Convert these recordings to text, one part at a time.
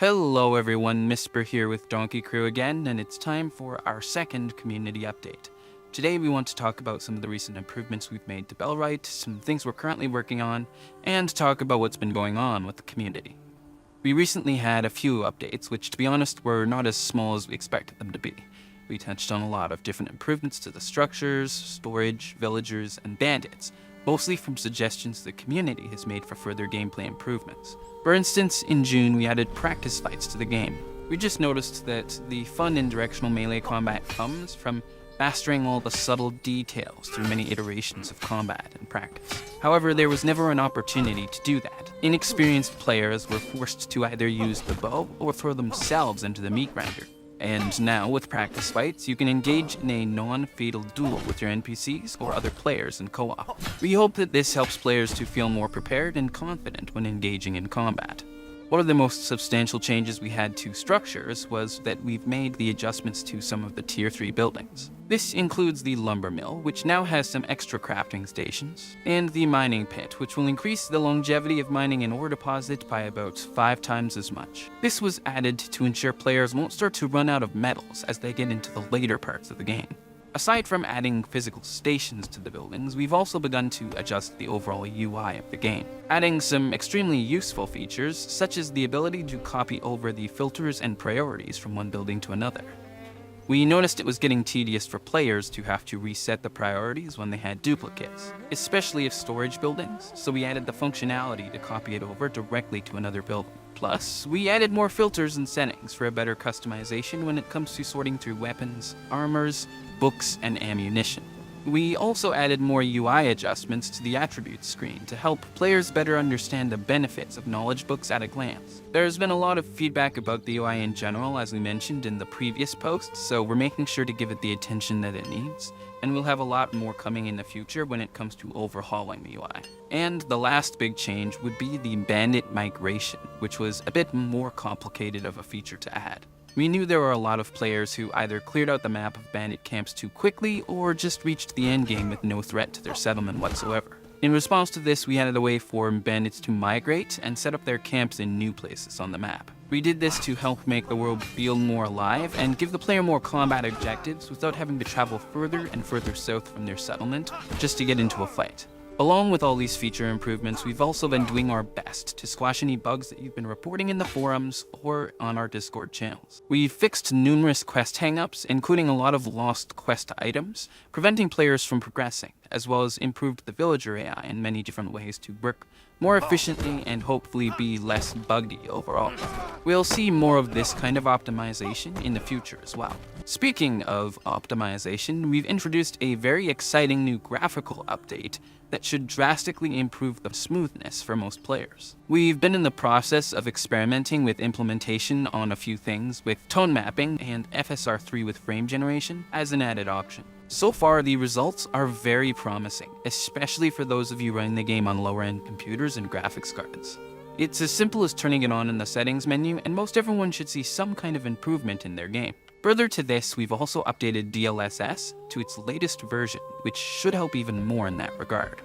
Hello everyone, Misper here with Donkey Crew again, and it's time for our second community update. Today we want to talk about some of the recent improvements we've made to Bellwright, some things we're currently working on, and talk about what's been going on with the community. We recently had a few updates, which to be honest were not as small as we expected them to be. We touched on a lot of different improvements to the structures, storage, villagers, and bandits, mostly from suggestions the community has made for further gameplay improvements. For instance, in June we added practice fights to the game. We just noticed that the fun in directional melee combat comes from mastering all the subtle details through many iterations of combat and practice. However, there was never an opportunity to do that. Inexperienced players were forced to either use the bow or throw themselves into the meat grinder. And now, with practice fights, you can engage in a non-fatal duel with your NPCs or other players in co-op. We hope that this helps players to feel more prepared and confident when engaging in combat. One of the most substantial changes we had to structures was that we've made the adjustments to some of the Tier 3 buildings. This includes the lumber mill, which now has some extra crafting stations, and the mining pit, which will increase the longevity of mining an ore deposit by about 5 times as much. This was added to ensure players won't start to run out of metals as they get into the later parts of the game. Aside from adding physical stations to the buildings, we've also begun to adjust the overall UI of the game, adding some extremely useful features, such as the ability to copy over the filters and priorities from one building to another. We noticed it was getting tedious for players to have to reset the priorities when they had duplicates, especially if storage buildings, so we added the functionality to copy it over directly to another building. Plus, we added more filters and settings for a better customization when it comes to sorting through weapons, armors, books, and ammunition. We also added more UI adjustments to the attributes screen to help players better understand the benefits of knowledge books at a glance. There's been a lot of feedback about the UI in general, as we mentioned in the previous post, so we're making sure to give it the attention that it needs, and we'll have a lot more coming in the future when it comes to overhauling the UI. And the last big change would be the Bandit Migration, which was a bit more complicated of a feature to add. We knew there were a lot of players who either cleared out the map of bandit camps too quickly or just reached the endgame with no threat to their settlement whatsoever. In response to this, we added a way for bandits to migrate and set up their camps in new places on the map. We did this to help make the world feel more alive and give the player more combat objectives without having to travel further and further south from their settlement just to get into a fight. Along with all these feature improvements, we've also been doing our best to squash any bugs that you've been reporting in the forums or on our Discord channels. We've fixed numerous quest hangups, including a lot of lost quest items, preventing players from progressing, as well as improved the villager AI in many different ways to work more efficiently and hopefully be less buggy overall. We'll see more of this kind of optimization in the future as well. Speaking of optimization, we've introduced a very exciting new graphical update that should drastically improve the smoothness for most players. We've been in the process of experimenting with implementation on a few things, with tone mapping and FSR3 with frame generation as an added option. So far, the results are very promising, especially for those of you running the game on lower-end computers and graphics cards. It's as simple as turning it on in the settings menu, and most everyone should see some kind of improvement in their game. Further to this, we've also updated DLSS to its latest version, which should help even more in that regard.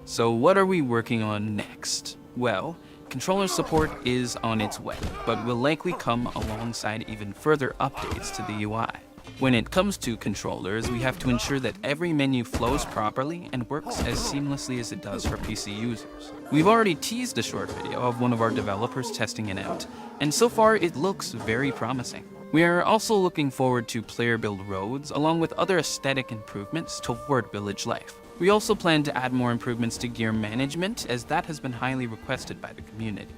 So what are we working on next? Well, controller support is on its way, but will likely come alongside even further updates to the UI. When it comes to controllers, we have to ensure that every menu flows properly and works as seamlessly as it does for PC users. We've already teased a short video of one of our developers testing it out, and so far it looks very promising. We are also looking forward to player-built roads, along with other aesthetic improvements toward village life. We also plan to add more improvements to gear management, as that has been highly requested by the community.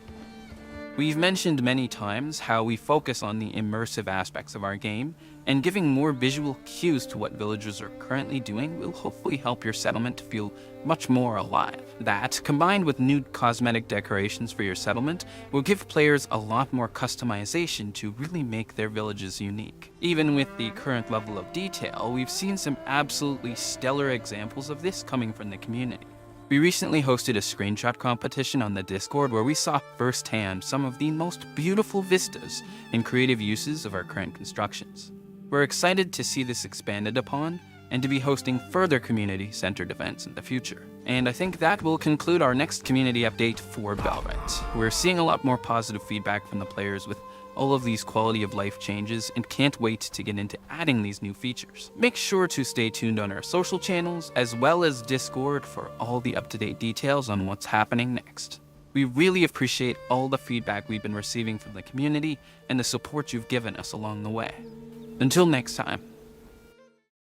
We've mentioned many times how we focus on the immersive aspects of our game, and giving more visual cues to what villagers are currently doing will hopefully help your settlement to feel much more alive. That, combined with new cosmetic decorations for your settlement, will give players a lot more customization to really make their villages unique. Even with the current level of detail, we've seen some absolutely stellar examples of this coming from the community. We recently hosted a screenshot competition on the Discord where we saw firsthand some of the most beautiful vistas and creative uses of our current constructions. We're excited to see this expanded upon and to be hosting further community-centered events in the future. And I think that will conclude our next community update for Bellwright. We're seeing a lot more positive feedback from the players with all of these quality of life changes and can't wait to get into adding these new features. Make sure to stay tuned on our social channels as well as Discord for all the up-to-date details on what's happening next. We really appreciate all the feedback we've been receiving from the community and the support you've given us along the way. Until next time.